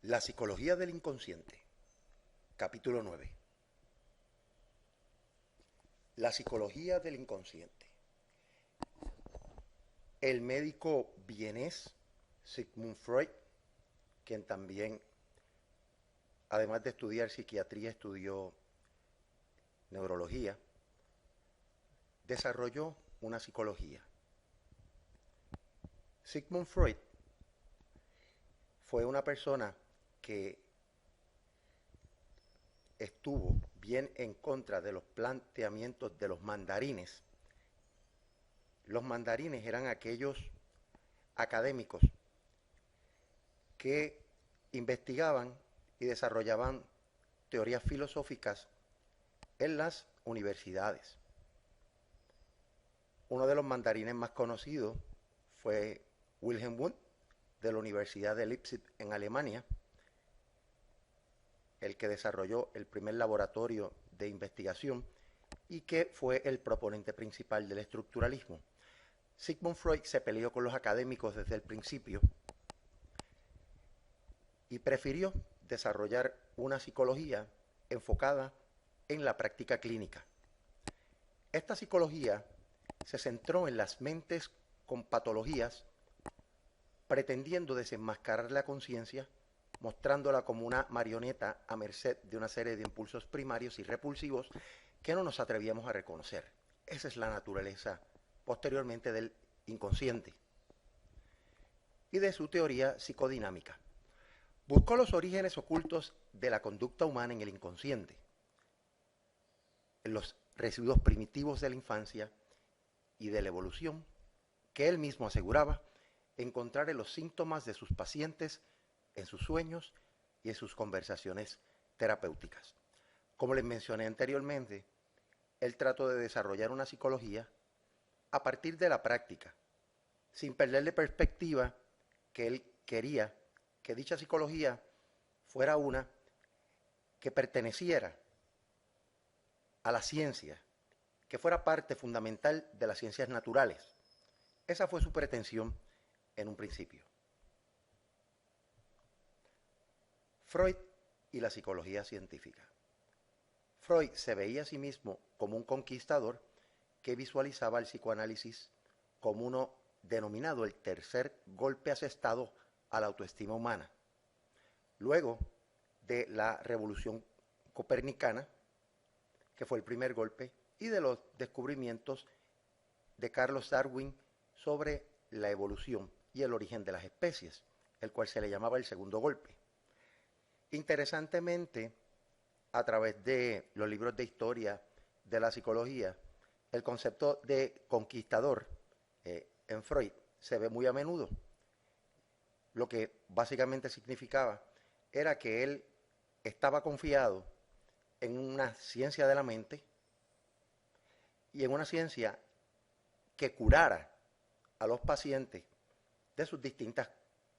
La psicología del inconsciente, capítulo 9. La psicología del inconsciente. El médico vienés Sigmund Freud, quien también, además de estudiar psiquiatría, estudió neurología, desarrolló una psicología. Sigmund Freud fue una persona que estuvo bien en contra de los planteamientos de los mandarines. Los mandarines eran aquellos académicos que investigaban y desarrollaban teorías filosóficas en las universidades. Uno de los mandarines más conocidos fue Wilhelm Wundt, de la Universidad de Leipzig en Alemania, el que desarrolló el primer laboratorio de investigación y que fue el proponente principal del estructuralismo. Sigmund Freud se peleó con los académicos desde el principio y prefirió desarrollar una psicología enfocada en la práctica clínica. Esta psicología se centró en las mentes con patologías, pretendiendo desenmascarar la conciencia, mostrándola como una marioneta a merced de una serie de impulsos primarios y repulsivos que no nos atrevíamos a reconocer. Esa es la naturaleza posteriormente del inconsciente y de su teoría psicodinámica. Buscó los orígenes ocultos de la conducta humana en el inconsciente, en los residuos primitivos de la infancia y de la evolución, que él mismo aseguraba encontrar en los síntomas de sus pacientes, en sus sueños y en sus conversaciones terapéuticas. Como les mencioné anteriormente, él trató de desarrollar una psicología a partir de la práctica, sin perder de perspectiva que él quería que dicha psicología fuera una que perteneciera a la ciencia, que fuera parte fundamental de las ciencias naturales. Esa fue su pretensión en un principio. Freud y la psicología científica. Freud se veía a sí mismo como un conquistador que visualizaba el psicoanálisis como uno denominado el tercer golpe asestado a la autoestima humana. Luego de la revolución copernicana, que fue el primer golpe, y de los descubrimientos de Carlos Darwin sobre la evolución y el origen de las especies, el cual se le llamaba el segundo golpe. Interesantemente, a través de los libros de historia de la psicología, el concepto de conquistador en Freud se ve muy a menudo. Lo que básicamente significaba era que él estaba confiado en una ciencia de la mente y en una ciencia que curara a los pacientes de sus distintas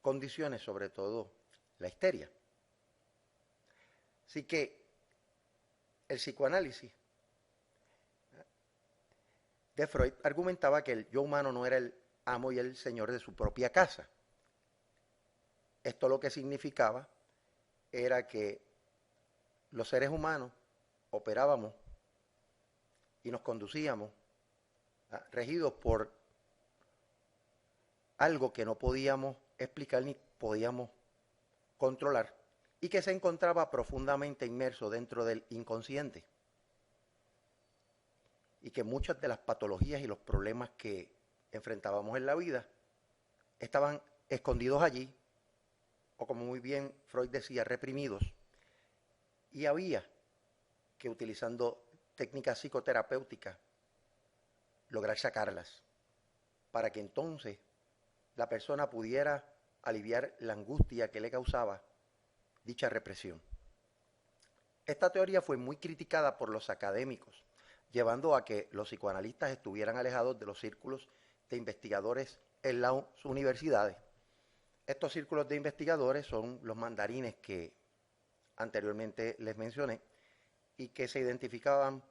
condiciones, sobre todo la histeria. Así que el psicoanálisis de Freud argumentaba que el yo humano no era el amo y el señor de su propia casa. Esto lo que significaba era que los seres humanos operábamos y nos conducíamos regidos por algo que no podíamos explicar ni podíamos controlar y que se encontraba profundamente inmerso dentro del inconsciente y que muchas de las patologías y los problemas que enfrentábamos en la vida estaban escondidos allí, o como muy bien Freud decía, reprimidos, y había que, utilizando técnicas psicoterapéuticas, lograr sacarlas, para que entonces la persona pudiera aliviar la angustia que le causaba dicha represión. Esta teoría fue muy criticada por los académicos, llevando a que los psicoanalistas estuvieran alejados de los círculos de investigadores en las universidades. Estos círculos de investigadores son los mandarines que anteriormente les mencioné y que se identificaban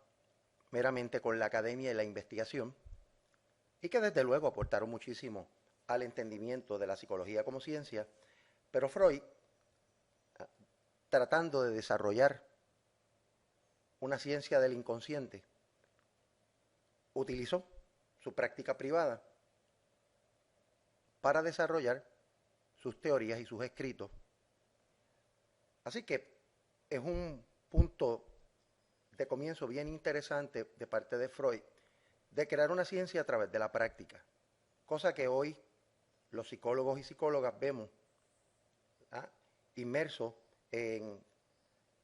meramente con la academia y la investigación y que desde luego aportaron muchísimo al entendimiento de la psicología como ciencia, pero Freud tratando de desarrollar una ciencia del inconsciente, utilizó su práctica privada para desarrollar sus teorías y sus escritos. Así que es un punto de comienzo bien interesante de parte de Freud de crear una ciencia a través de la práctica, cosa que hoy los psicólogos y psicólogas vemos inmersos en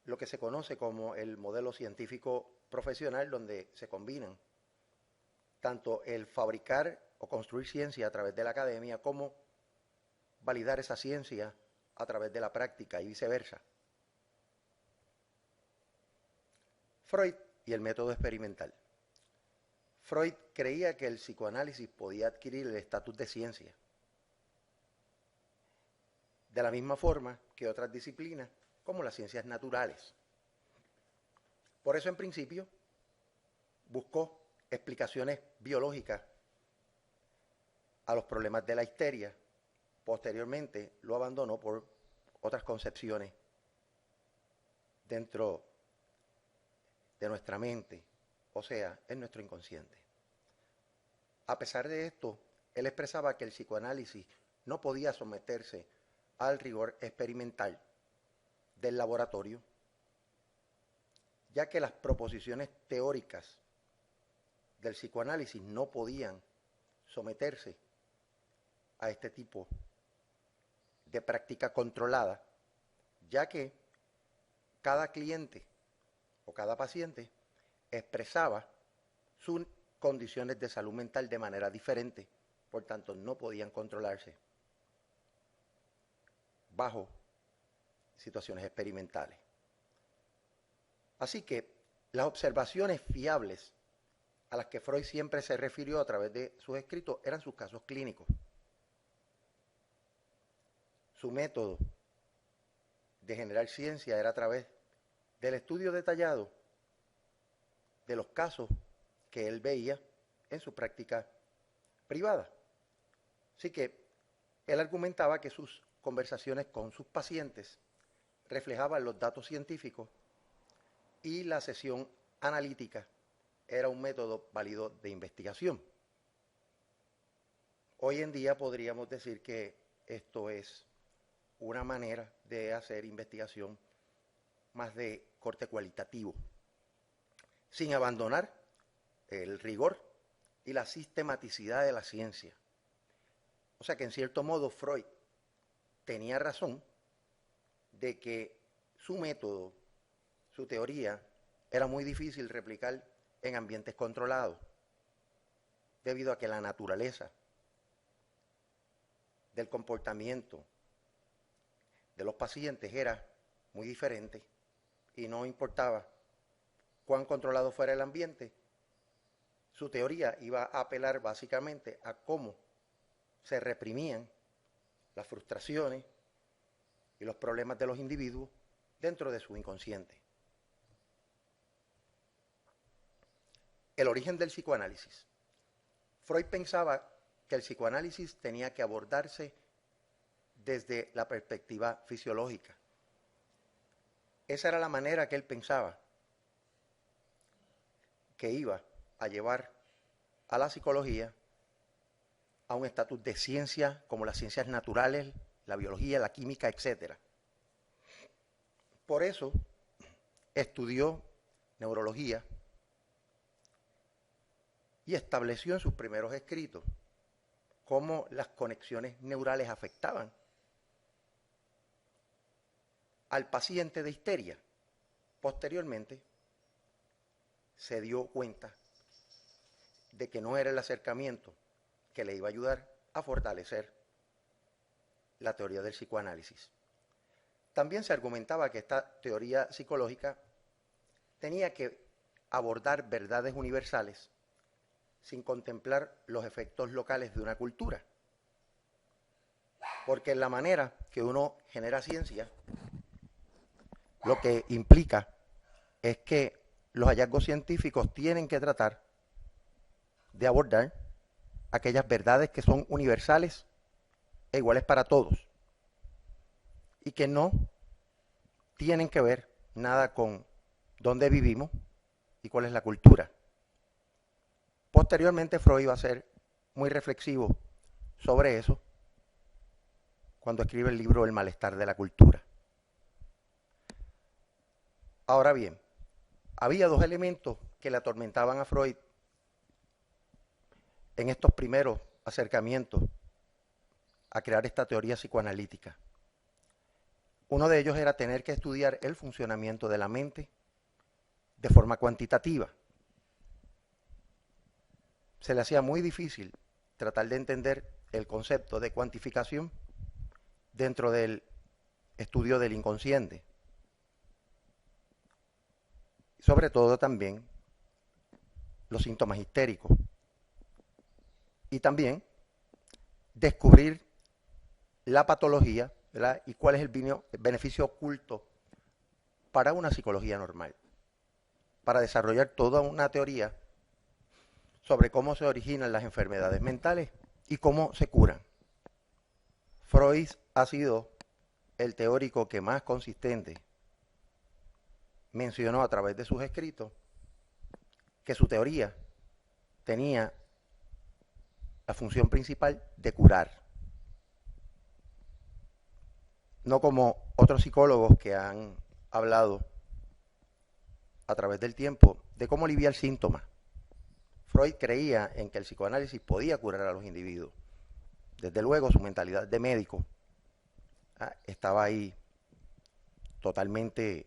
lo que se conoce como el modelo científico profesional, donde se combinan tanto el fabricar o construir ciencia a través de la academia como validar esa ciencia a través de la práctica y viceversa. Freud y el método experimental. Freud creía que el psicoanálisis podía adquirir el estatus de ciencia, de la misma forma que otras disciplinas como las ciencias naturales. Por eso, en principio, buscó explicaciones biológicas a los problemas de la histeria. Posteriormente lo abandonó por otras concepciones dentro de nuestra mente, o sea, en nuestro inconsciente. A pesar de esto, él expresaba que el psicoanálisis no podía someterse al rigor experimental del laboratorio, ya que las proposiciones teóricas del psicoanálisis no podían someterse a este tipo de práctica controlada, ya que cada cliente o cada paciente expresaba sus condiciones de salud mental de manera diferente, por tanto no podían controlarse bajo situaciones experimentales. Así que las observaciones fiables a las que Freud siempre se refirió a través de sus escritos eran sus casos clínicos. Su método de generar ciencia era a través del estudio detallado de los casos que él veía en su práctica privada. Así que él argumentaba que sus conversaciones con sus pacientes reflejaban los datos científicos y la sesión analítica era un método válido de investigación. Hoy en día podríamos decir que esto es una manera de hacer investigación más de corte cualitativo, sin abandonar el rigor y la sistematicidad de la ciencia. O sea que en cierto modo Freud tenía razón de que su método, su teoría, era muy difícil replicar en ambientes controlados, debido a que la naturaleza del comportamiento de los pacientes era muy diferente y no importaba cuán controlado fuera el ambiente, su teoría iba a apelar básicamente a cómo se reprimían las frustraciones y los problemas de los individuos dentro de su inconsciente. El origen del psicoanálisis. Freud pensaba que el psicoanálisis tenía que abordarse desde la perspectiva fisiológica. Esa era la manera que él pensaba que iba a llevar a la psicología a un estatus de ciencia como las ciencias naturales, la biología, la química, etc. Por eso estudió neurología y estableció en sus primeros escritos cómo las conexiones neurales afectaban al paciente de histeria. Posteriormente se dio cuenta de que no era el acercamiento que le iba a ayudar a fortalecer la teoría del psicoanálisis. También se argumentaba que esta teoría psicológica tenía que abordar verdades universales sin contemplar los efectos locales de una cultura. Porque en la manera que uno genera ciencia, lo que implica es que los hallazgos científicos tienen que tratar de abordar aquellas verdades que son universales e iguales para todos, y que no tienen que ver nada con dónde vivimos y cuál es la cultura. Posteriormente Freud va a ser muy reflexivo sobre eso cuando escribe el libro El malestar de la cultura. Ahora bien, había dos elementos que le atormentaban a Freud en estos primeros acercamientos a crear esta teoría psicoanalítica. Uno de ellos era tener que estudiar el funcionamiento de la mente de forma cuantitativa. Se le hacía muy difícil tratar de entender el concepto de cuantificación dentro del estudio del inconsciente. Sobre todo también los síntomas histéricos. Y también descubrir la patología, ¿verdad? Y cuál es el beneficio oculto para una psicología normal. Para desarrollar toda una teoría sobre cómo se originan las enfermedades mentales y cómo se curan. Freud ha sido el teórico que más consistente mencionó a través de sus escritos que su teoría tenía la función principal de curar. No como otros psicólogos que han hablado a través del tiempo de cómo aliviar síntomas. Freud creía en que el psicoanálisis podía curar a los individuos. Desde luego su mentalidad de médico estaba ahí totalmente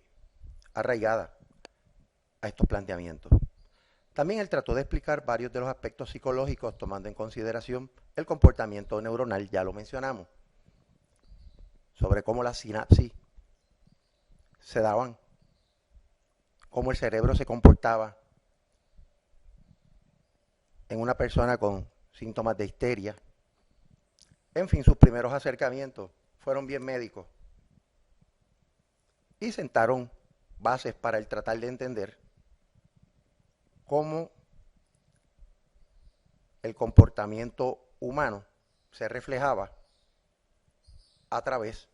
arraigada a estos planteamientos. También él trató de explicar varios de los aspectos psicológicos tomando en consideración el comportamiento neuronal, ya lo mencionamos, sobre cómo las sinapsis se daban, cómo el cerebro se comportaba en una persona con síntomas de histeria. En fin, sus primeros acercamientos fueron bien médicos y sentaron bases para el tratar de entender cómo el comportamiento humano se reflejaba a través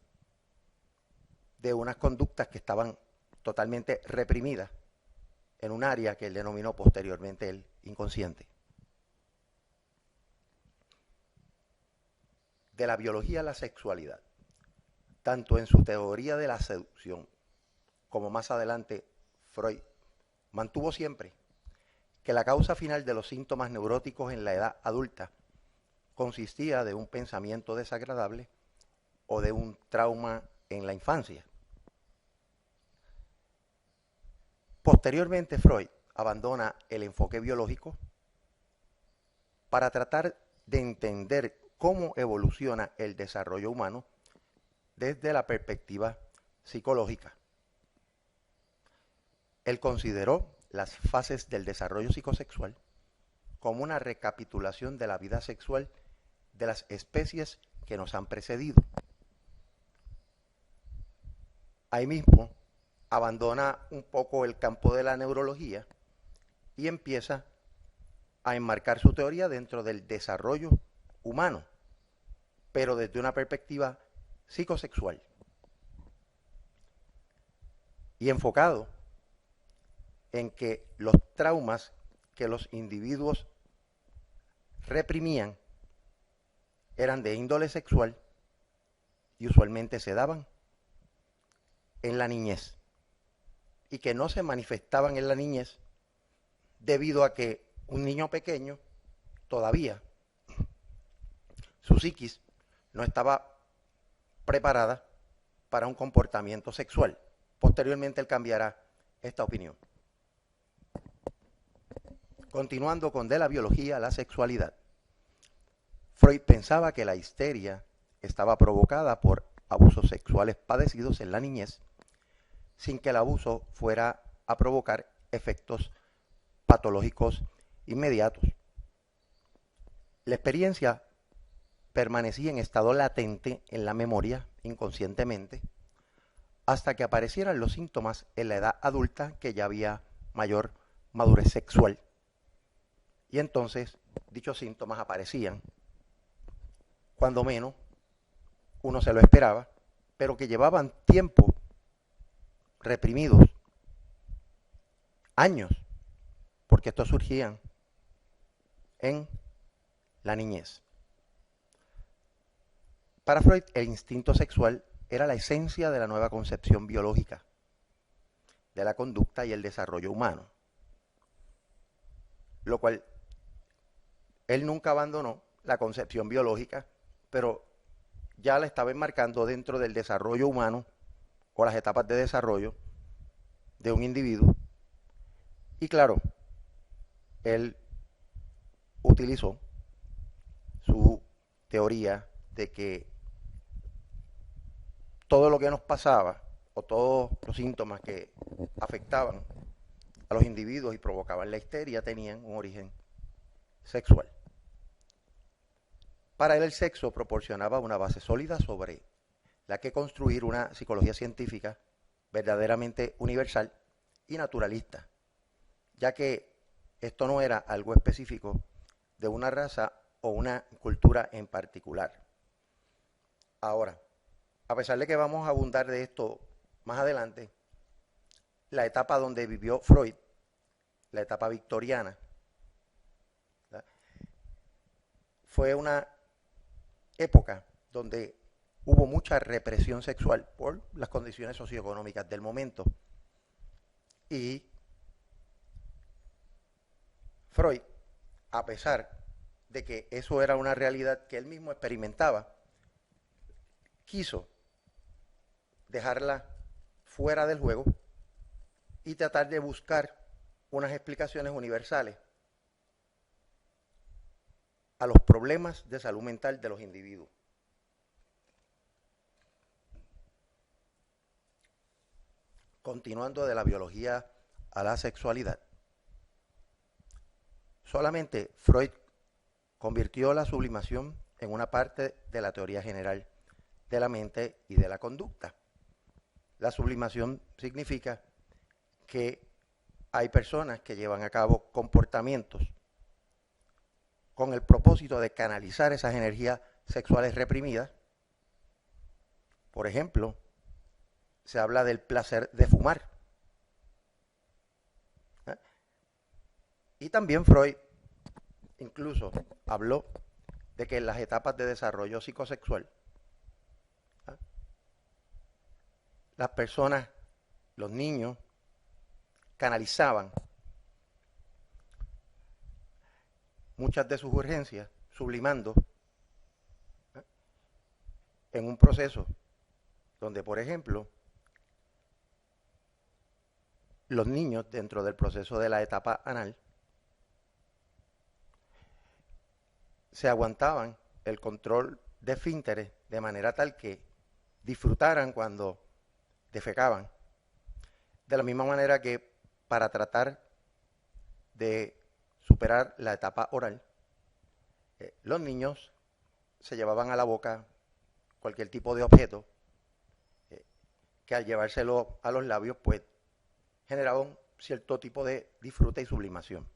de unas conductas que estaban totalmente reprimidas en un área que él denominó posteriormente el inconsciente. De la biología a la sexualidad, tanto en su teoría de la seducción como más adelante Freud mantuvo siempre que la causa final de los síntomas neuróticos en la edad adulta consistía de un pensamiento desagradable o de un trauma en la infancia. Posteriormente Freud abandona el enfoque biológico para tratar de entender cómo evoluciona el desarrollo humano desde la perspectiva psicológica. Él consideró las fases del desarrollo psicosexual como una recapitulación de la vida sexual de las especies que nos han precedido. Ahí mismo abandona un poco el campo de la neurología y empieza a enmarcar su teoría dentro del desarrollo humano, pero desde una perspectiva psicosexual y enfocado en que los traumas que los individuos reprimían eran de índole sexual y usualmente se daban en la niñez y que no se manifestaban en la niñez debido a que un niño pequeño todavía su psiquis no estaba preparada para un comportamiento sexual. Posteriormente él cambiará esta opinión. Continuando con de la biología a la sexualidad. Freud pensaba que la histeria estaba provocada por abusos sexuales padecidos en la niñez, sin que el abuso fuera a provocar efectos patológicos inmediatos. La experiencia permanecía en estado latente en la memoria inconscientemente hasta que aparecieran los síntomas en la edad adulta, que ya había mayor madurez sexual. Y entonces dichos síntomas aparecían, cuando menos uno se lo esperaba, pero que llevaban tiempo reprimidos años, porque estos surgían en la niñez. Para Freud, el instinto sexual era la esencia de la nueva concepción biológica de la conducta y el desarrollo humano, lo cual él nunca abandonó la concepción biológica, pero ya la estaba enmarcando dentro del desarrollo humano o las etapas de desarrollo de un individuo. Y claro, él utilizó su teoría de que todo lo que nos pasaba o todos los síntomas que afectaban a los individuos y provocaban la histeria tenían un origen sexual. Para él el sexo proporcionaba una base sólida sobre la que construir una psicología científica verdaderamente universal y naturalista, ya que esto no era algo específico de una raza o una cultura en particular. Ahora, a pesar de que vamos a abundar de esto más adelante, la etapa donde vivió Freud, la etapa victoriana, ¿verdad?, fue una época donde hubo mucha represión sexual por las condiciones socioeconómicas del momento. Y Freud, a pesar de que eso era una realidad que él mismo experimentaba, quiso dejarla fuera del juego y tratar de buscar unas explicaciones universales a los problemas de salud mental de los individuos. Continuando de la biología a la sexualidad, solamente Freud convirtió la sublimación en una parte de la teoría general de la mente y de la conducta. La sublimación significa que hay personas que llevan a cabo comportamientos con el propósito de canalizar esas energías sexuales reprimidas. Por ejemplo, se habla del placer de fumar. Y también Freud incluso habló de que en las etapas de desarrollo psicosexual, las personas, los niños, canalizaban muchas de sus urgencias, sublimando, en un proceso donde, por ejemplo, los niños dentro del proceso de la etapa anal se aguantaban el control de esfínteres de manera tal que disfrutaran cuando defecaban. De la misma manera que para tratar de superar la etapa oral, los niños se llevaban a la boca cualquier tipo de objeto que al llevárselo a los labios pues generaba un cierto tipo de disfrute y sublimación.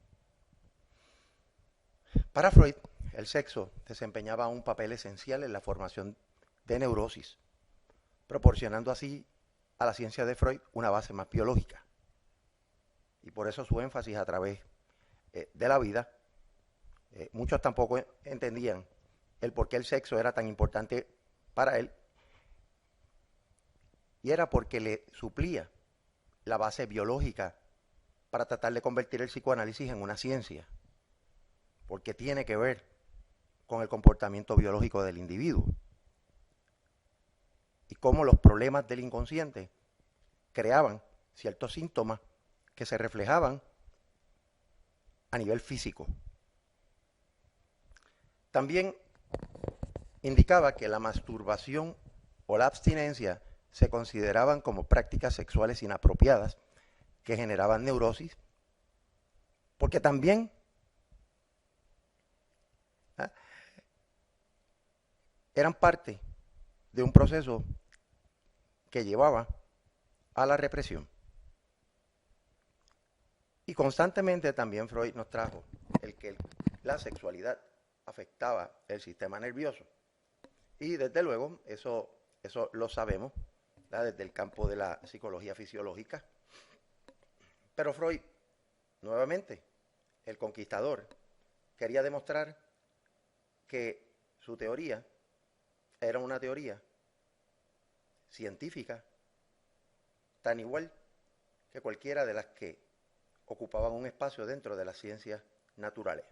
Para Freud, el sexo desempeñaba un papel esencial en la formación de neurosis, proporcionando así a la ciencia de Freud una base más biológica. Y por eso su énfasis a través de la vida. Muchos tampoco entendían el por qué el sexo era tan importante para él, y era porque le suplía la base biológica para tratar de convertir el psicoanálisis en una ciencia, porque tiene que ver con el comportamiento biológico del individuo y cómo los problemas del inconsciente creaban ciertos síntomas que se reflejaban a nivel físico. También indicaba que la masturbación o la abstinencia se consideraban como prácticas sexuales inapropiadas que generaban neurosis, porque también eran parte de un proceso que llevaba a la represión. Y constantemente también Freud nos trajo el que la sexualidad afectaba el sistema nervioso. Y desde luego, eso lo sabemos, ¿verdad?, desde el campo de la psicología fisiológica. Pero Freud, nuevamente, el conquistador, quería demostrar que su teoría era una teoría científica tan igual que cualquiera de las que ocupaban un espacio dentro de las ciencias naturales.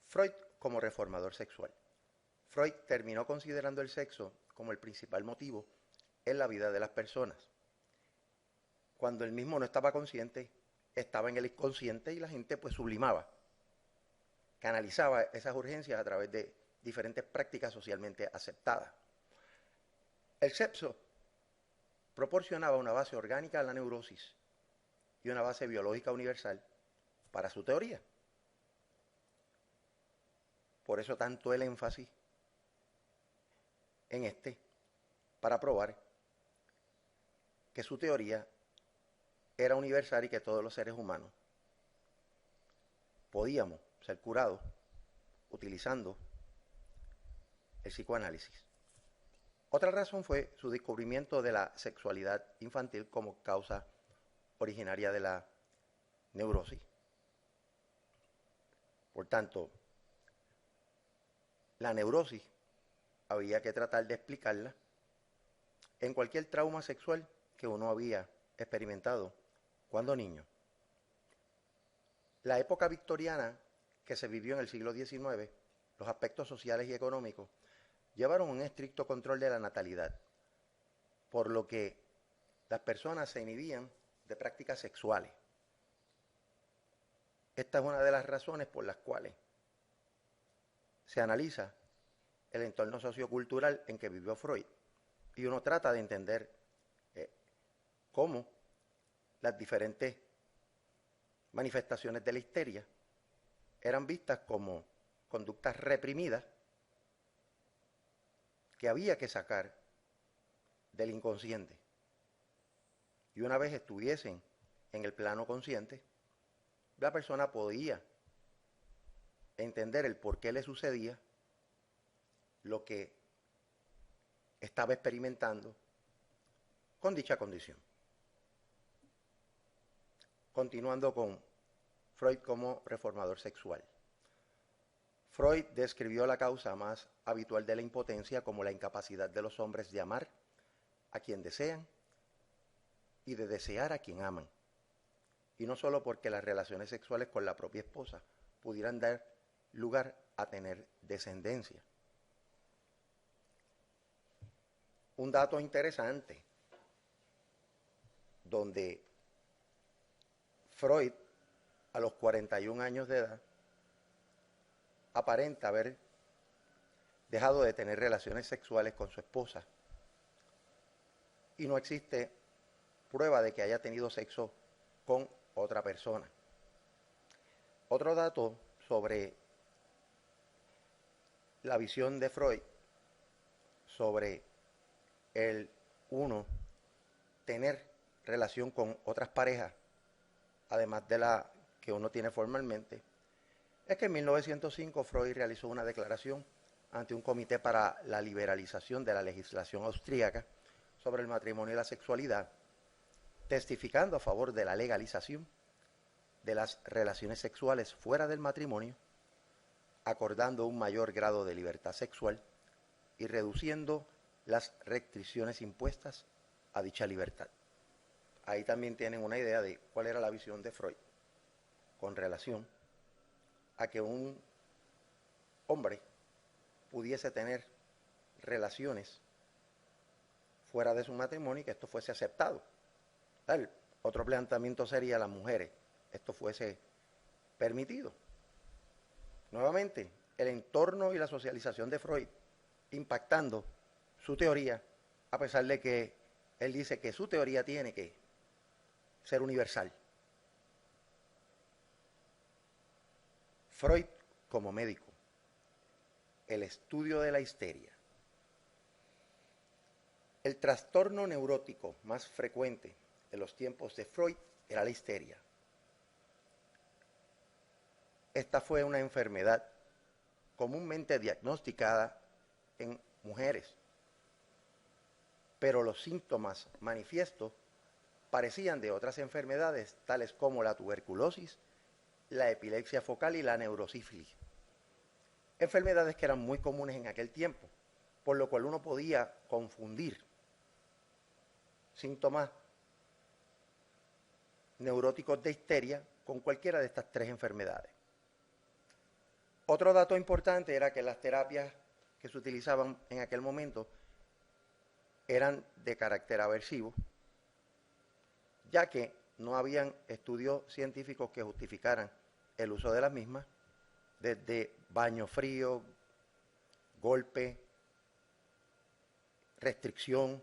Freud como reformador sexual. Freud terminó considerando el sexo como el principal motivo en la vida de las personas. Cuando él mismo no estaba consciente, estaba en el inconsciente y la gente pues sublimaba, canalizaba esas urgencias a través de diferentes prácticas socialmente aceptadas. El sexo proporcionaba una base orgánica a la neurosis y una base biológica universal para su teoría. Por eso tanto el énfasis en para probar que su teoría era universal y que todos los seres humanos podíamos ser curados utilizando el psicoanálisis. Otra razón fue su descubrimiento de la sexualidad infantil como causa originaria de la neurosis. Por tanto, la neurosis había que tratar de explicarla en cualquier trauma sexual que uno había experimentado cuando niño. La época victoriana que se vivió en el siglo XIX, los aspectos sociales y económicos llevaron un estricto control de la natalidad, por lo que las personas se inhibían de prácticas sexuales. Esta es una de las razones por las cuales se analiza el entorno sociocultural en que vivió Freud y uno trata de entender cómo las diferentes manifestaciones de la histeria eran vistas como conductas reprimidas que había que sacar del inconsciente. Y una vez estuviesen en el plano consciente, la persona podía entender el por qué le sucedía lo que estaba experimentando con dicha condición. Continuando con Freud como reformador sexual. Freud describió la causa más habitual de la impotencia como la incapacidad de los hombres de amar a quien desean y de desear a quien aman. Y no solo porque las relaciones sexuales con la propia esposa pudieran dar lugar a tener descendencia. Un dato interesante, donde Freud, a los 41 años de edad, aparenta haber dejado de tener relaciones sexuales con su esposa y no existe prueba de que haya tenido sexo con otra persona. Otro dato sobre la visión de Freud sobre el uno tener relación con otras parejas, además de la que uno tiene formalmente, es que en 1905 Freud realizó una declaración ante un comité para la liberalización de la legislación austríaca sobre el matrimonio y la sexualidad, testificando a favor de la legalización de las relaciones sexuales fuera del matrimonio, acordando un mayor grado de libertad sexual y reduciendo las restricciones impuestas a dicha libertad. Ahí también tienen una idea de cuál era la visión de Freud con relación a que un hombre pudiese tener relaciones fuera de su matrimonio y que esto fuese aceptado. Otro planteamiento sería las mujeres, esto fuese permitido. Nuevamente, el entorno y la socialización de Freud impactando su teoría, a pesar de que él dice que su teoría tiene que ser universal. Freud como médico, el estudio de la histeria. El trastorno neurótico más frecuente en los tiempos de Freud era la histeria. Esta fue una enfermedad comúnmente diagnosticada en mujeres, pero los síntomas manifiestos parecían de otras enfermedades, tales como la tuberculosis, la epilepsia focal y la neurosífilis. Enfermedades que eran muy comunes en aquel tiempo, por lo cual uno podía confundir síntomas neuróticos de histeria con cualquiera de estas tres enfermedades. Otro dato importante era que las terapias que se utilizaban en aquel momento eran de carácter aversivo, ya que no habían estudios científicos que justificaran el uso de las mismas, desde baño frío, golpe, restricción.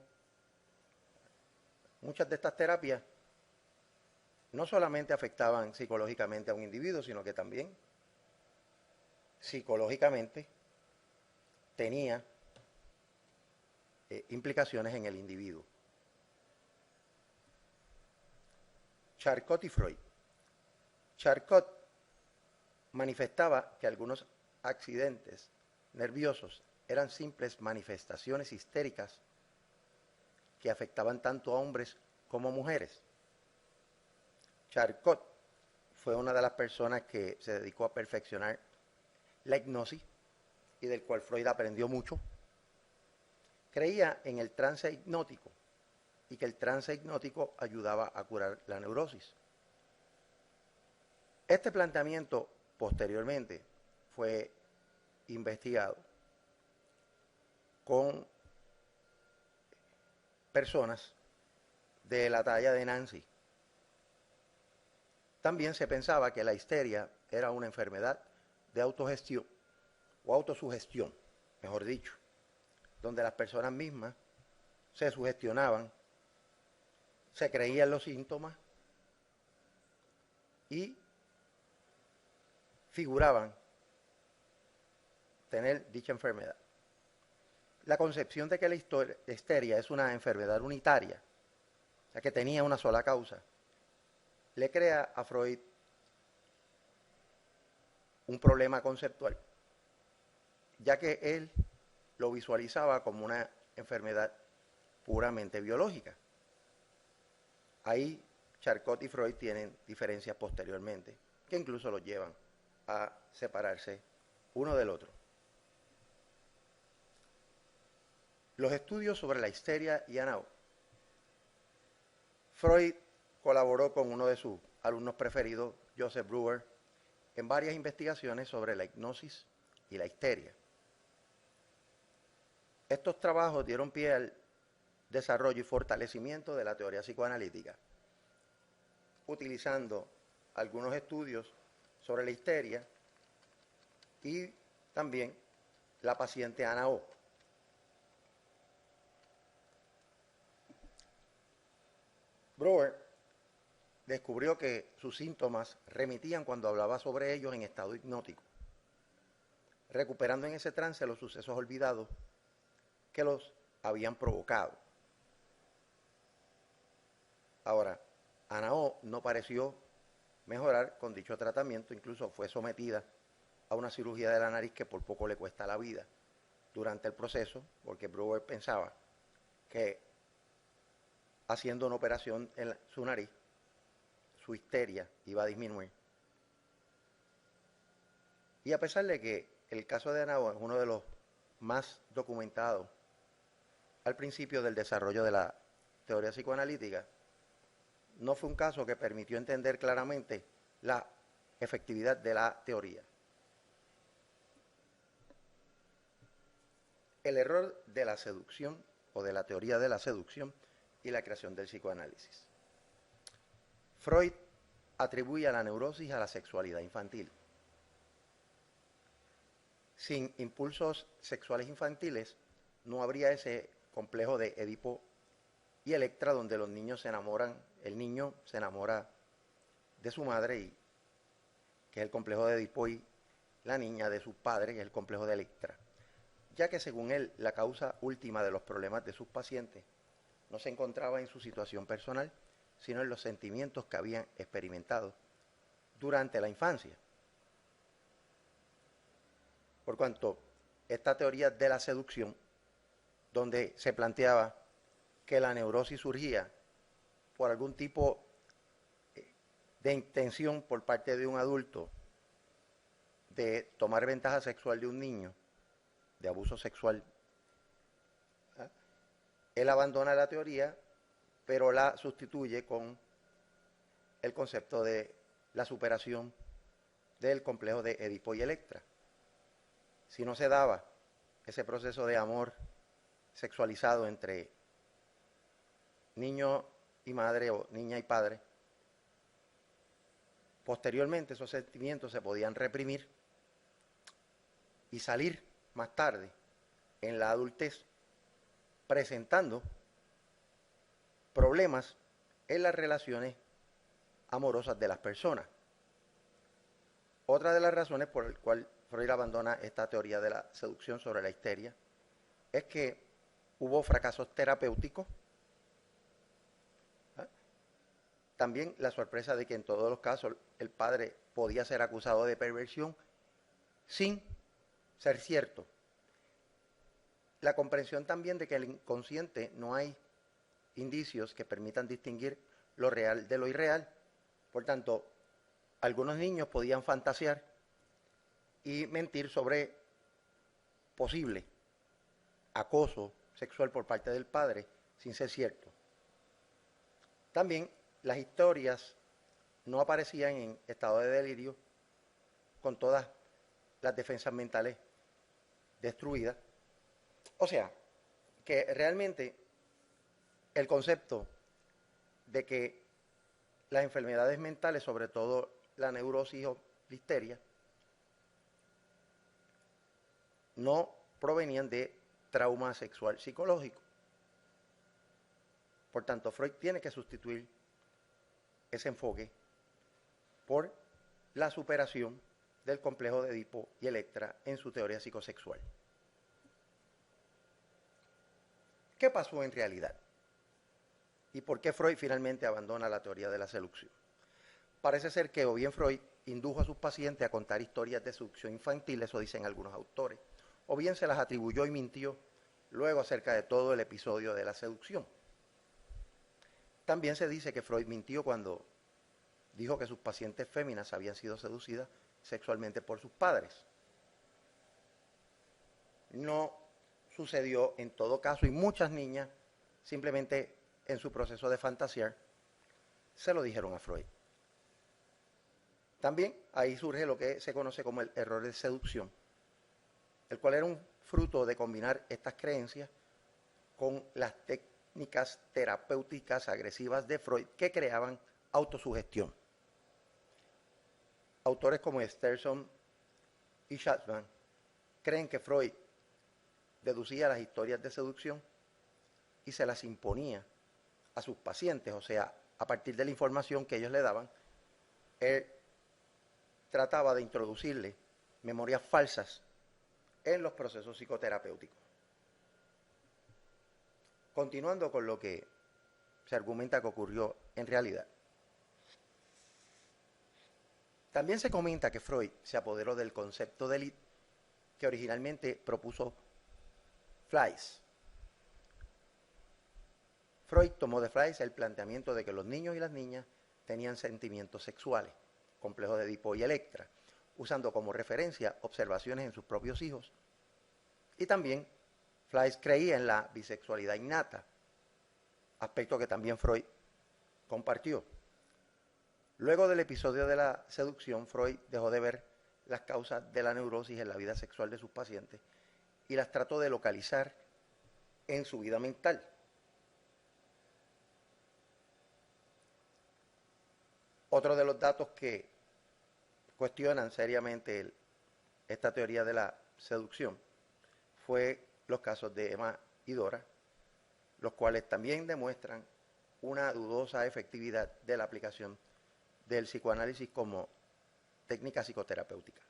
Muchas de estas terapias no solamente afectaban psicológicamente a un individuo, sino que también psicológicamente tenía implicaciones en el individuo. Charcot y Freud. Charcot manifestaba que algunos accidentes nerviosos eran simples manifestaciones histéricas que afectaban tanto a hombres como a mujeres. Charcot fue una de las personas que se dedicó a perfeccionar la hipnosis y del cual Freud aprendió mucho. Creía en el trance hipnótico y que el trance hipnótico ayudaba a curar la neurosis. Este planteamiento posteriormente fue investigado con personas de la talla de Nancy. También se pensaba que la histeria era una enfermedad de autogestión o autosugestión, mejor dicho, donde las personas mismas se sugestionaban, se creían los síntomas y figuraban tener dicha enfermedad. La concepción de que la histeria es una enfermedad unitaria, o sea que tenía una sola causa, le crea a Freud un problema conceptual, ya que él lo visualizaba como una enfermedad puramente biológica. Ahí Charcot y Freud tienen diferencias posteriormente, que incluso los llevan a separarse uno del otro. Los estudios sobre la histeria y Anao. Freud colaboró con uno de sus alumnos preferidos, Joseph Breuer, en varias investigaciones sobre la hipnosis y la histeria. Estos trabajos dieron pie al desarrollo y fortalecimiento de la teoría psicoanalítica, utilizando algunos estudios sobre la histeria y también la paciente Ana O. Breuer descubrió que sus síntomas remitían cuando hablaba sobre ellos en estado hipnótico, recuperando en ese trance los sucesos olvidados que los habían provocado. Ahora, Ana O no pareció mejorar con dicho tratamiento, incluso fue sometida a una cirugía de la nariz que por poco le cuesta la vida durante el proceso, porque Breuer pensaba que haciendo una operación en su nariz, su histeria iba a disminuir. Y a pesar de que el caso de Ana O es uno de los más documentados al principio del desarrollo de la teoría psicoanalítica, no fue un caso que permitió entender claramente la efectividad de la teoría. El error de la seducción o de la teoría de la seducción y la creación del psicoanálisis. Freud atribuye a la neurosis a la sexualidad infantil. Sin impulsos sexuales infantiles no habría ese complejo de Edipo y Electra donde los niños se enamoran, el niño se enamora de su madre, y que es el complejo de Edipo, y la niña de su padre, que es el complejo de Electra, ya que según él la causa última de los problemas de sus pacientes no se encontraba en su situación personal, sino en los sentimientos que habían experimentado durante la infancia. Por cuanto esta teoría de la seducción donde se planteaba que la neurosis surgía por algún tipo de intención por parte de un adulto de tomar ventaja sexual de un niño, de abuso sexual. Él abandona la teoría, pero la sustituye con el concepto de la superación del complejo de Edipo y Electra. Si no se daba ese proceso de amor sexualizado entre niño y madre o niña y padre, posteriormente esos sentimientos se podían reprimir y salir más tarde en la adultez presentando problemas en las relaciones amorosas de las personas. Otra de las razones por las cuales Freud abandona esta teoría de la seducción sobre la histeria es que hubo fracasos terapéuticos. También la sorpresa de que en todos los casos el padre podía ser acusado de perversión sin ser cierto. La comprensión también de que en el inconsciente no hay indicios que permitan distinguir lo real de lo irreal. Por tanto, algunos niños podían fantasear y mentir sobre posible acoso sexual por parte del padre sin ser cierto. También las historias no aparecían en estado de delirio con todas las defensas mentales destruidas. O sea, que realmente el concepto de que las enfermedades mentales, sobre todo la neurosis o la histeria, no provenían de trauma sexual psicológico. Por tanto, Freud tiene que sustituir ese enfoque por la superación del complejo de Edipo y Electra en su teoría psicosexual. ¿Qué pasó en realidad? ¿Y por qué Freud finalmente abandona la teoría de la seducción? Parece ser que o bien Freud indujo a sus pacientes a contar historias de seducción infantil, eso dicen algunos autores, o bien se las atribuyó y mintió luego acerca de todo el episodio de la seducción. También se dice que Freud mintió cuando dijo que sus pacientes féminas habían sido seducidas sexualmente por sus padres. No sucedió en todo caso y muchas niñas simplemente en su proceso de fantasear se lo dijeron a Freud. También ahí surge lo que se conoce como el error de seducción, el cual era un fruto de combinar estas creencias con las técnicas terapéuticas agresivas de Freud que creaban autosugestión. Autores como Sterson y Schatzman creen que Freud deducía las historias de seducción y se las imponía a sus pacientes, o sea, a partir de la información que ellos le daban, él trataba de introducirle memorias falsas en los procesos psicoterapéuticos. Continuando con lo que se argumenta que ocurrió en realidad. También se comenta que Freud se apoderó del concepto de élite que originalmente propuso Fleiss. Freud tomó de Fleiss el planteamiento de que los niños y las niñas tenían sentimientos sexuales, complejo de Edipo y Electra, usando como referencia observaciones en sus propios hijos. Y también Fleiss creía en la bisexualidad innata, aspecto que también Freud compartió. Luego del episodio de la seducción, Freud dejó de ver las causas de la neurosis en la vida sexual de sus pacientes y las trató de localizar en su vida mental. Otro de los datos que cuestionan seriamente esta teoría de la seducción fue los casos de Emma y Dora, los cuales también demuestran una dudosa efectividad de la aplicación del psicoanálisis como técnica psicoterapéutica.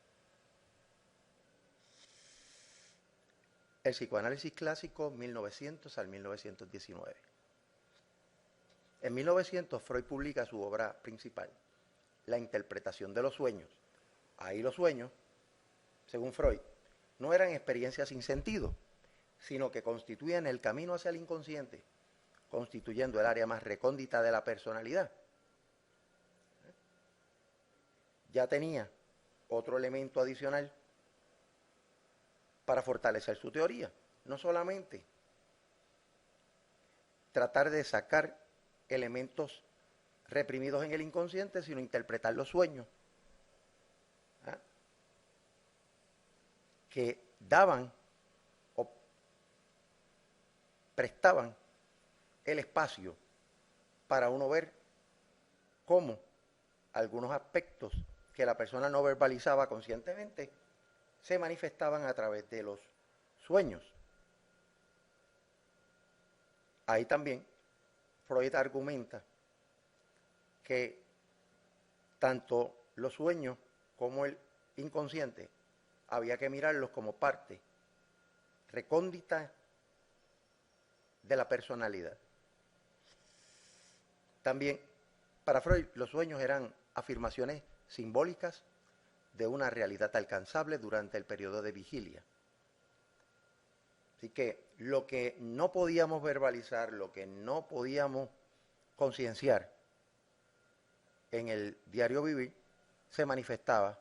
El psicoanálisis clásico 1900 al 1919. En 1900 Freud publica su obra principal, La interpretación de los sueños. Ahí los sueños, según Freud, no eran experiencias sin sentido, sino que constituyen el camino hacia el inconsciente, constituyendo el área más recóndita de la personalidad. Ya tenía otro elemento adicional para fortalecer su teoría. No solamente tratar de sacar elementos reprimidos en el inconsciente, sino interpretar los sueños, ¿ah?, que daban o prestaban el espacio para uno ver cómo algunos aspectos que la persona no verbalizaba conscientemente se manifestaban a través de los sueños. Ahí también Freud argumenta que tanto los sueños como el inconsciente había que mirarlos como parte recóndita de la personalidad. También, para Freud, los sueños eran afirmaciones simbólicas de una realidad alcanzable durante el periodo de vigilia. Así que lo que no podíamos verbalizar, lo que no podíamos concienciar en el diario vivir, se manifestaba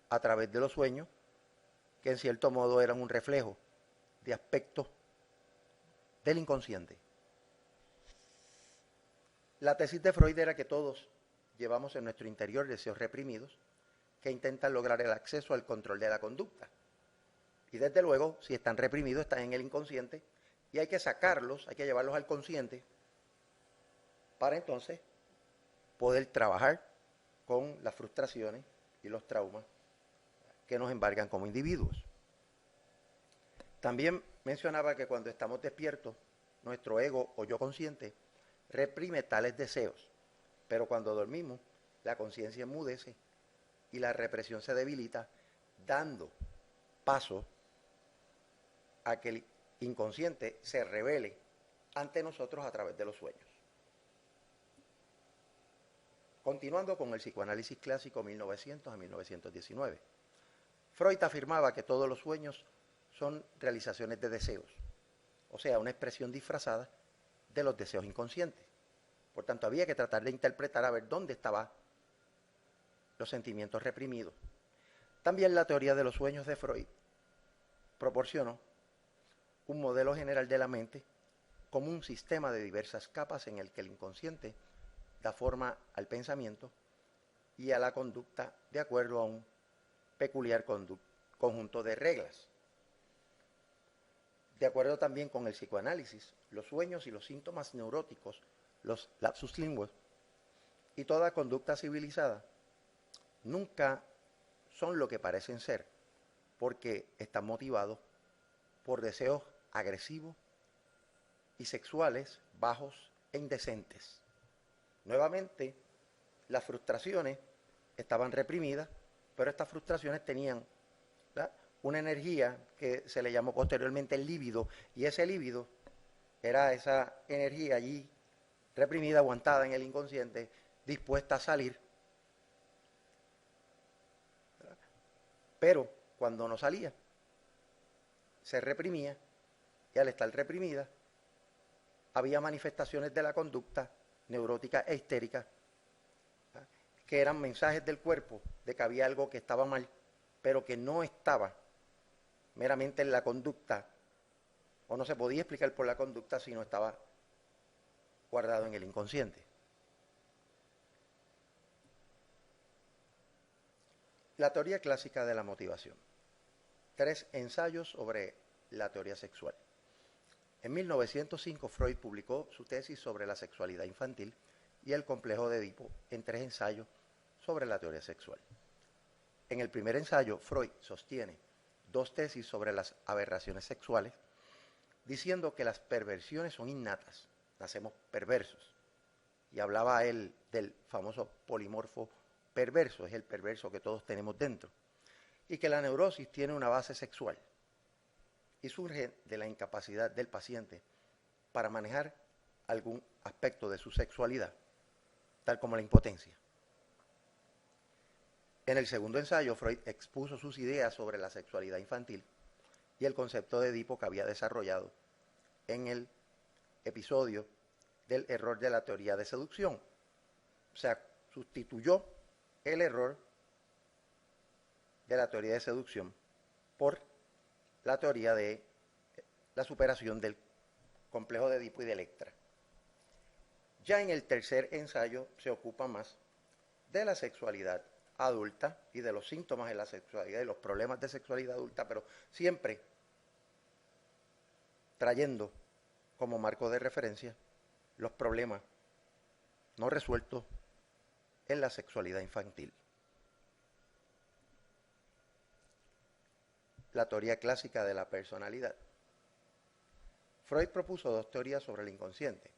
a través de los sueños, que en cierto modo eran un reflejo de aspectos del inconsciente. La tesis de Freud era que todos llevamos en nuestro interior deseos reprimidos que intentan lograr el acceso al control de la conducta. Y desde luego, si están reprimidos, están en el inconsciente y hay que sacarlos, hay que llevarlos al consciente para entonces poder trabajar con las frustraciones y los traumas que nos embargan como individuos. También mencionaba que cuando estamos despiertos, nuestro ego o yo consciente reprime tales deseos, pero cuando dormimos, la conciencia enmudece y la represión se debilita, dando paso a que el inconsciente se revele ante nosotros a través de los sueños. Continuando con el psicoanálisis clásico 1900 a 1919, Freud afirmaba que todos los sueños son realizaciones de deseos, o sea, una expresión disfrazada de los deseos inconscientes. Por tanto, había que tratar de interpretar a ver dónde estaban los sentimientos reprimidos. También la teoría de los sueños de Freud proporcionó un modelo general de la mente como un sistema de diversas capas en el que el inconsciente da forma al pensamiento y a la conducta de acuerdo a un peculiar conjunto de reglas. De acuerdo también con el psicoanálisis, los sueños y los síntomas neuróticos, los lapsus linguae y toda conducta civilizada nunca son lo que parecen ser, porque están motivados por deseos agresivos y sexuales bajos e indecentes. Nuevamente, las frustraciones estaban reprimidas, pero estas frustraciones tenían, ¿verdad?, una energía que se le llamó posteriormente el líbido, y ese líbido era esa energía allí reprimida, aguantada en el inconsciente, dispuesta a salir. Pero cuando no salía, se reprimía, y al estar reprimida, había manifestaciones de la conducta neurótica e histérica, ¿verdad?, que eran mensajes del cuerpo de que había algo que estaba mal, pero que no estaba meramente en la conducta, o no se podía explicar por la conducta, sino estaba guardado en el inconsciente. La teoría clásica de la motivación. 3 ensayos sobre la teoría sexual. En 1905, Freud publicó su tesis sobre la sexualidad infantil y el complejo de Edipo en 3 ensayos sobre la teoría sexual. En el primer ensayo, Freud sostiene 2 tesis sobre las aberraciones sexuales, diciendo que las perversiones son innatas, nacemos perversos. Y hablaba él del famoso polimorfo perverso, es el perverso que todos tenemos dentro. Y que la neurosis tiene una base sexual y surge de la incapacidad del paciente para manejar algún aspecto de su sexualidad, tal como la impotencia. En el segundo ensayo, Freud expuso sus ideas sobre la sexualidad infantil y el concepto de Edipo que había desarrollado en el episodio del error de la teoría de seducción. O sea, sustituyó el error de la teoría de seducción por la teoría de la superación del complejo de Edipo y de Electra. Ya en el tercer ensayo se ocupa más de la sexualidad adulta y de los síntomas de la sexualidad y los problemas de sexualidad adulta, pero siempre trayendo como marco de referencia los problemas no resueltos en la sexualidad infantil. La teoría clásica de la personalidad. Freud propuso dos teorías sobre el inconsciente.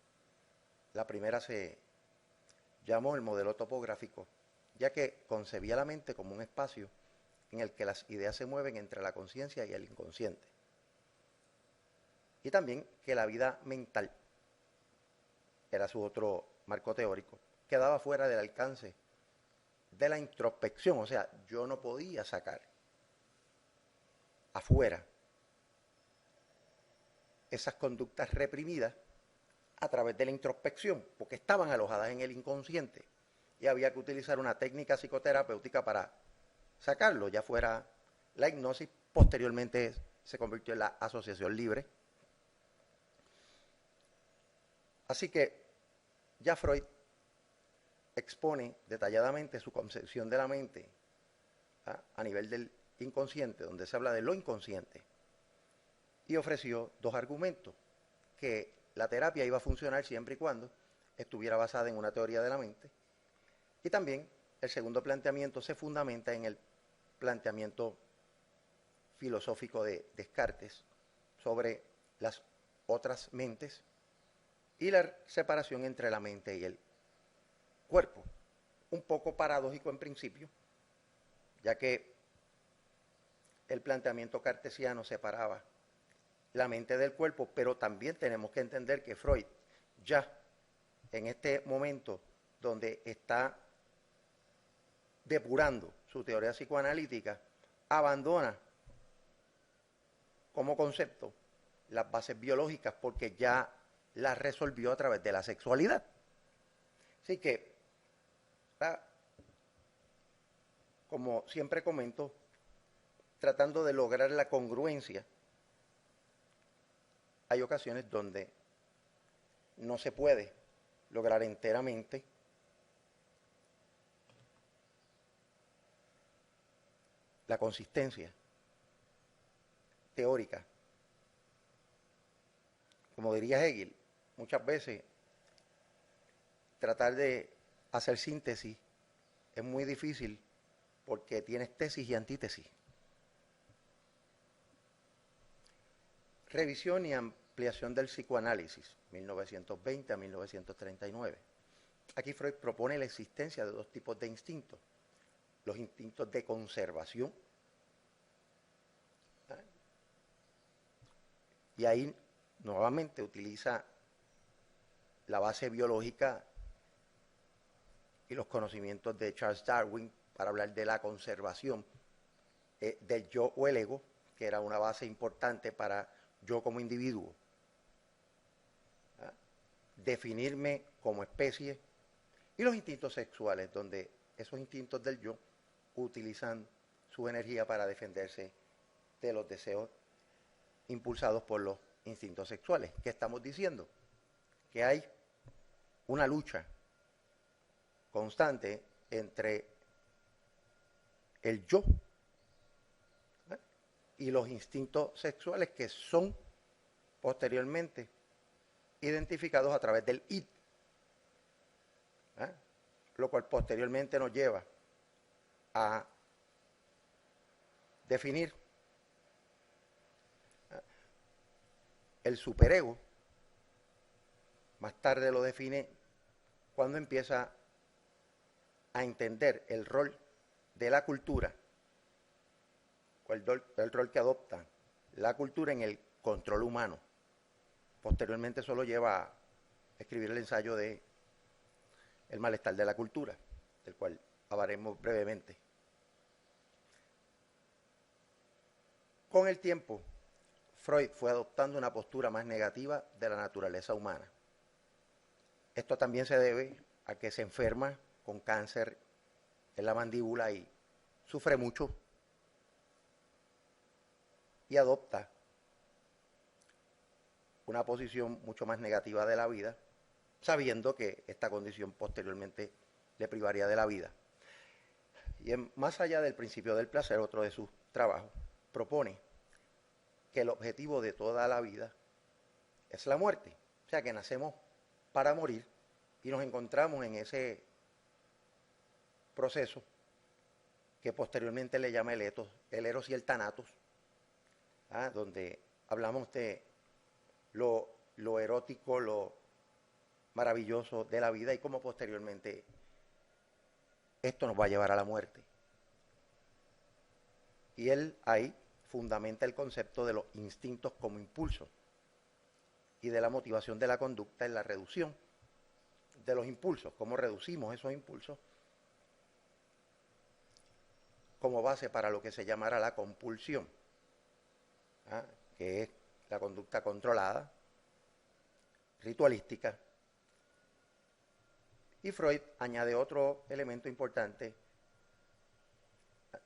La primera se llamó el modelo topográfico, ya que concebía la mente como un espacio en el que las ideas se mueven entre la conciencia y el inconsciente. Y también que la vida mental, era su otro marco teórico, quedaba fuera del alcance de la introspección, o sea, yo no podía sacar afuera esas conductas reprimidas a través de la introspección, porque estaban alojadas en el inconsciente y había que utilizar una técnica psicoterapéutica para sacarlo, ya fuera la hipnosis, posteriormente se convirtió en la asociación libre. Así que ya Freud expone detalladamente su concepción de la mente a nivel del inconsciente, donde se habla de lo inconsciente, y ofreció dos argumentos: que la terapia iba a funcionar siempre y cuando estuviera basada en una teoría de la mente, y también el segundo planteamiento se fundamenta en el planteamiento filosófico de Descartes sobre las otras mentes y la separación entre la mente y el cuerpo. Un poco paradójico en principio, ya que el planteamiento cartesiano separaba la mente del cuerpo, pero también tenemos que entender que Freud, ya en este momento donde está depurando su teoría psicoanalítica, abandona como concepto las bases biológicas porque ya las resolvió a través de la sexualidad. Así que, como siempre comento, tratando de lograr la congruencia, hay ocasiones donde no se puede lograr enteramente la consistencia teórica. Como diría Hegel, muchas veces tratar de hacer síntesis es muy difícil porque tienes tesis y antítesis. Revisión y ampliación del psicoanálisis, 1920 a 1939. Aquí Freud propone la existencia de dos tipos de instintos: los instintos de conservación, y ahí nuevamente utiliza la base biológica y los conocimientos de Charles Darwin para hablar de la conservación del yo o el ego, que era una base importante para yo como individuo, definirme como especie, y los instintos sexuales, donde esos instintos del yo utilizan su energía para defenderse de los deseos impulsados por los instintos sexuales. ¿Qué estamos diciendo? Que hay una lucha constante entre el yo y los instintos sexuales, que son posteriormente identificados a través del id, lo cual posteriormente nos lleva a definir el superego. Más tarde lo define cuando empieza a entender el rol de la cultura, o el rol que adopta la cultura en el control humano. Posteriormente eso lo lleva a escribir el ensayo de El malestar de la cultura, del cual hablaremos brevemente. Con el tiempo, Freud fue adoptando una postura más negativa de la naturaleza humana. Esto también se debe a que se enferma con cáncer en la mandíbula y sufre mucho y adopta una posición mucho más negativa de la vida, sabiendo que esta condición posteriormente le privaría de la vida. Y más allá del principio del placer, otro de sus trabajos propone que el objetivo de toda la vida es la muerte. O sea, que nacemos para morir y nos encontramos en ese proceso que posteriormente le llama el eros y el thanatos, donde hablamos de lo erótico, lo maravilloso de la vida y cómo posteriormente esto nos va a llevar a la muerte. Y él ahí fundamenta el concepto de los instintos como impulsos y de la motivación de la conducta en la reducción de los impulsos, cómo reducimos esos impulsos como base para lo que se llamará la compulsión, que es la conducta controlada, ritualística. Y Freud añade otro elemento importante,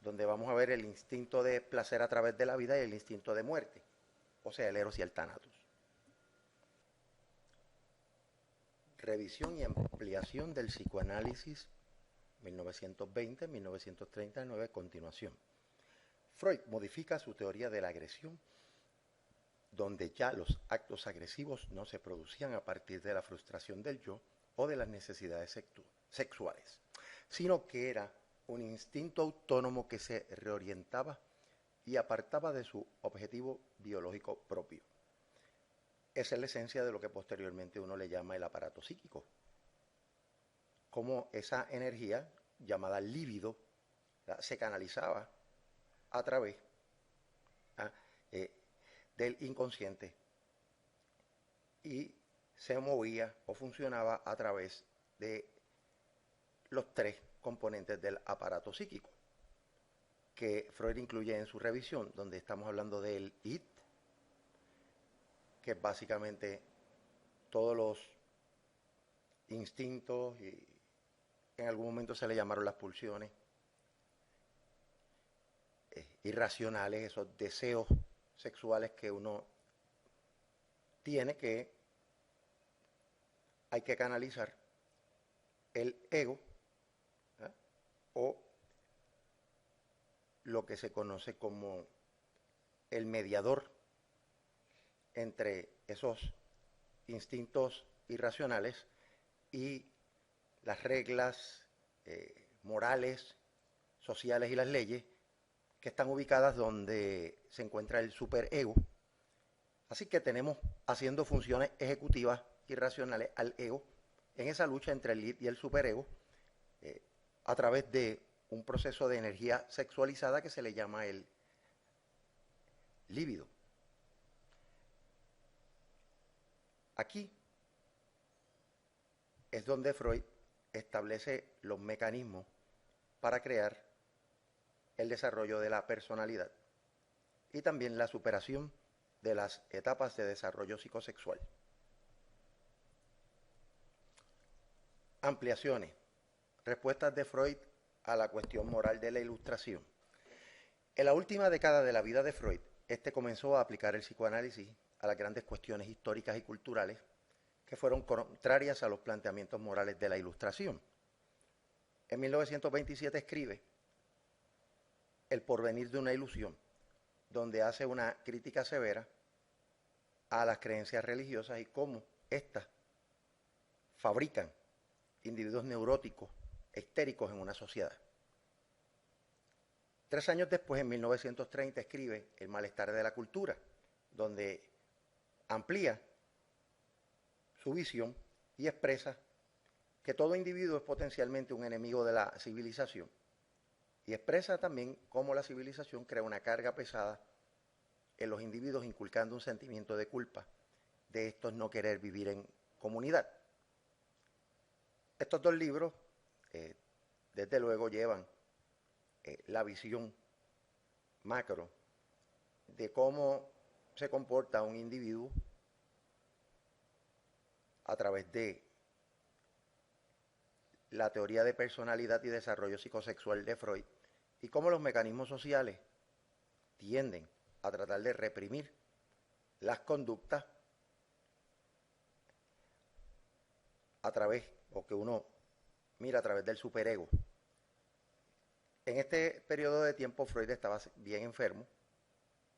donde vamos a ver el instinto de placer a través de la vida y el instinto de muerte, o sea, el eros y el thanatos. Revisión y ampliación del psicoanálisis 1920-1939, continuación. Freud modifica su teoría de la agresión, donde ya los actos agresivos no se producían a partir de la frustración del yo o de las necesidades sexuales, sino que era un instinto autónomo que se reorientaba y apartaba de su objetivo biológico propio. Esa es la esencia de lo que posteriormente uno le llama el aparato psíquico. Cómo esa energía, llamada líbido, se canalizaba a través del inconsciente y se movía o funcionaba a través de los tres componentes del aparato psíquico, que Freud incluye en su revisión, donde estamos hablando del id, que es básicamente todos los instintos, y en algún momento se le llamaron las pulsiones irracionales, esos deseos sexuales que uno tiene, que hay que canalizar. El ego, o lo que se conoce como el mediador entre esos instintos irracionales y las reglas morales, sociales y las leyes que están ubicadas donde se encuentra el superego. Así que tenemos haciendo funciones ejecutivas irracionales al ego en esa lucha entre el id y el superego a través de un proceso de energía sexualizada que se le llama el líbido. Aquí es donde Freud establece los mecanismos para crear el desarrollo de la personalidad y también la superación de las etapas de desarrollo psicosexual. Ampliaciones. Respuestas de Freud a la cuestión moral de la Ilustración. En la última década de la vida de Freud, este comenzó a aplicar el psicoanálisis a las grandes cuestiones históricas y culturales que fueron contrarias a los planteamientos morales de la Ilustración. En 1927 escribe El porvenir de una ilusión, donde hace una crítica severa a las creencias religiosas y cómo éstas fabrican individuos neuróticos, histéricos en una sociedad. 3 años después, en 1930, escribe El malestar de la cultura, donde amplía su visión y expresa que todo individuo es potencialmente un enemigo de la civilización, y expresa también cómo la civilización crea una carga pesada en los individuos, inculcando un sentimiento de culpa de estos no querer vivir en comunidad. Estos dos libros, desde luego, llevan la visión macro de cómo se comporta un individuo a través de la teoría de personalidad y desarrollo psicosexual de Freud y cómo los mecanismos sociales tienden a tratar de reprimir las conductas a través, o que uno mira a través del superego. En este periodo de tiempo Freud estaba bien enfermo,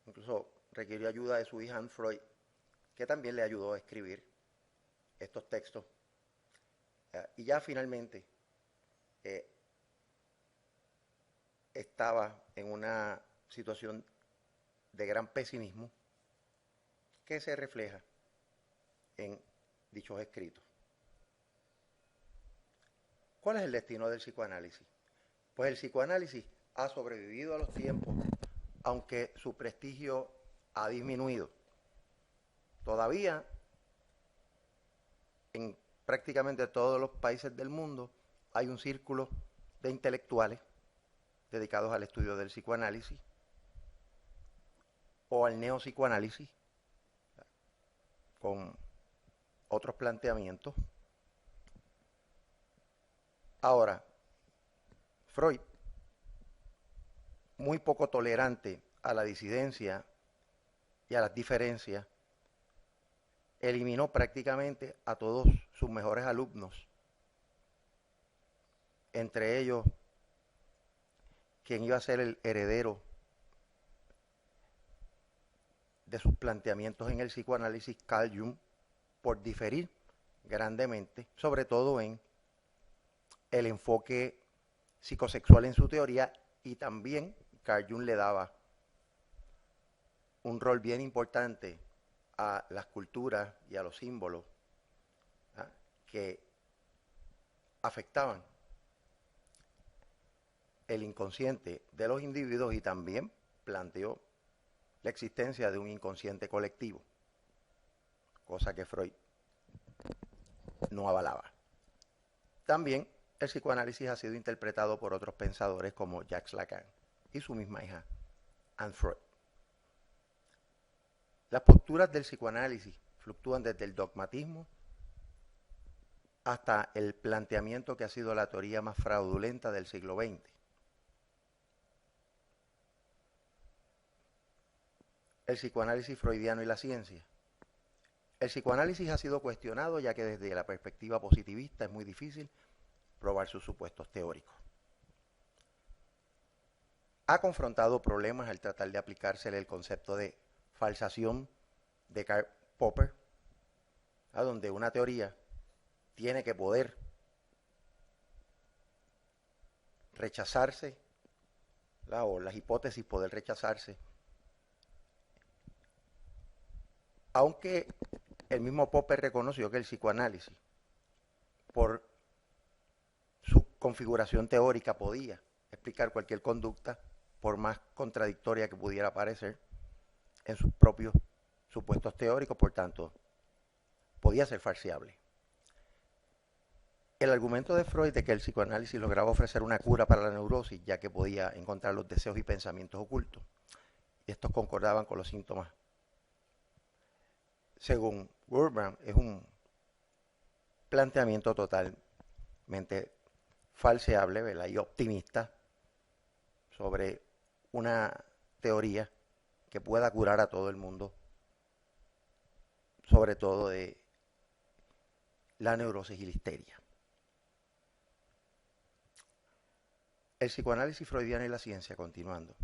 incluso requirió ayuda de su hija Anne Freud, que también le ayudó a escribir estos textos. Y ya finalmente estaba en una situación de gran pesimismo que se refleja en dichos escritos. ¿Cuál es el destino del psicoanálisis? Pues el psicoanálisis ha sobrevivido a los tiempos, aunque su prestigio ha disminuido. Todavía, en prácticamente todos los países del mundo, hay un círculo de intelectuales dedicados al estudio del psicoanálisis o al neopsicoanálisis, con otros planteamientos. Ahora, Freud, muy poco tolerante a la disidencia y a las diferencias, eliminó prácticamente a todos sus mejores alumnos, entre ellos quien iba a ser el heredero de sus planteamientos en el psicoanálisis, Carl Jung, por diferir grandemente, sobre todo en el enfoque psicosexual en su teoría, y también Carl Jung le daba un rol bien importante a las culturas y a los símbolos que afectaban el inconsciente de los individuos, y también planteó la existencia de un inconsciente colectivo, cosa que Freud no avalaba. También el psicoanálisis ha sido interpretado por otros pensadores como Jacques Lacan y su misma hija Anne Freud. Las posturas del psicoanálisis fluctúan desde el dogmatismo hasta el planteamiento que ha sido la teoría más fraudulenta del siglo XX. El psicoanálisis freudiano y la ciencia. El psicoanálisis ha sido cuestionado, ya que desde la perspectiva positivista es muy difícil probar sus supuestos teóricos. Ha confrontado problemas al tratar de aplicársele el concepto de falsación de Karl Popper, donde una teoría tiene que poder rechazarse, o las hipótesis poder rechazarse, aunque el mismo Popper reconoció que el psicoanálisis, por su configuración teórica, podía explicar cualquier conducta, por más contradictoria que pudiera parecer, en sus propios supuestos teóricos, por tanto, podía ser falseable. El argumento de Freud de que el psicoanálisis lograba ofrecer una cura para la neurosis, ya que podía encontrar los deseos y pensamientos ocultos, y estos concordaban con los síntomas, según Wurmbrand, es un planteamiento totalmente falseable, ¿verdad?, y optimista sobre una teoría que pueda curar a todo el mundo, sobre todo de la neurosis y la histeria. El psicoanálisis freudiano y la ciencia, continuando.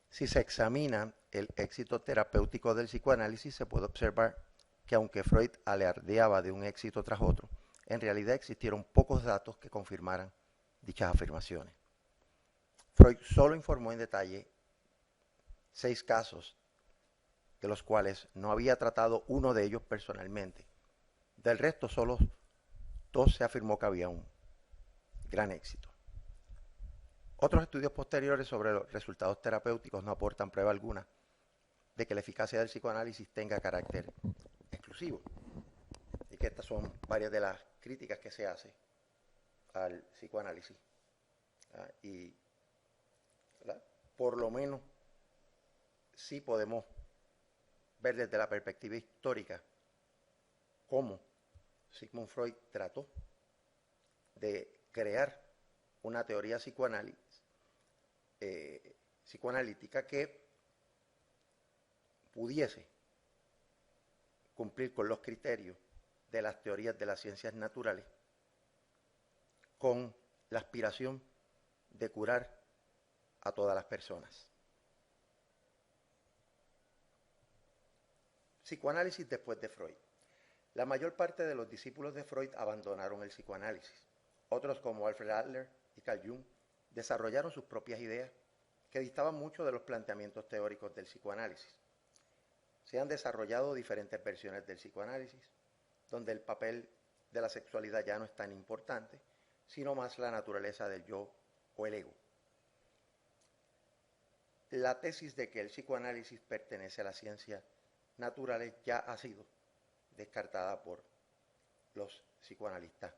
Si se examina el éxito terapéutico del psicoanálisis, se puede observar que aunque Freud alardeaba de un éxito tras otro, en realidad existieron pocos datos que confirmaran dichas afirmaciones. Freud solo informó en detalle 6 casos, de los cuales no había tratado uno de ellos personalmente. Del resto, solo 2 se afirmó que había un gran éxito. Otros estudios posteriores sobre los resultados terapéuticos no aportan prueba alguna de que la eficacia del psicoanálisis tenga carácter exclusivo. Y que estas son varias de las críticas que se hace al psicoanálisis. Y por lo menos sí podemos ver desde la perspectiva histórica cómo Sigmund Freud trató de crear una teoría psicoanalítica que pudiese cumplir con los criterios de las teorías de las ciencias naturales, con la aspiración de curar a todas las personas. Psicoanálisis después de Freud. La mayor parte de los discípulos de Freud abandonaron el psicoanálisis. Otros, como Alfred Adler y Carl Jung, desarrollaron sus propias ideas que distaban mucho de los planteamientos teóricos del psicoanálisis. Se han desarrollado diferentes versiones del psicoanálisis, donde el papel de la sexualidad ya no es tan importante, sino más la naturaleza del yo o el ego. La tesis de que el psicoanálisis pertenece a las ciencias naturales ya ha sido descartada por los psicoanalistas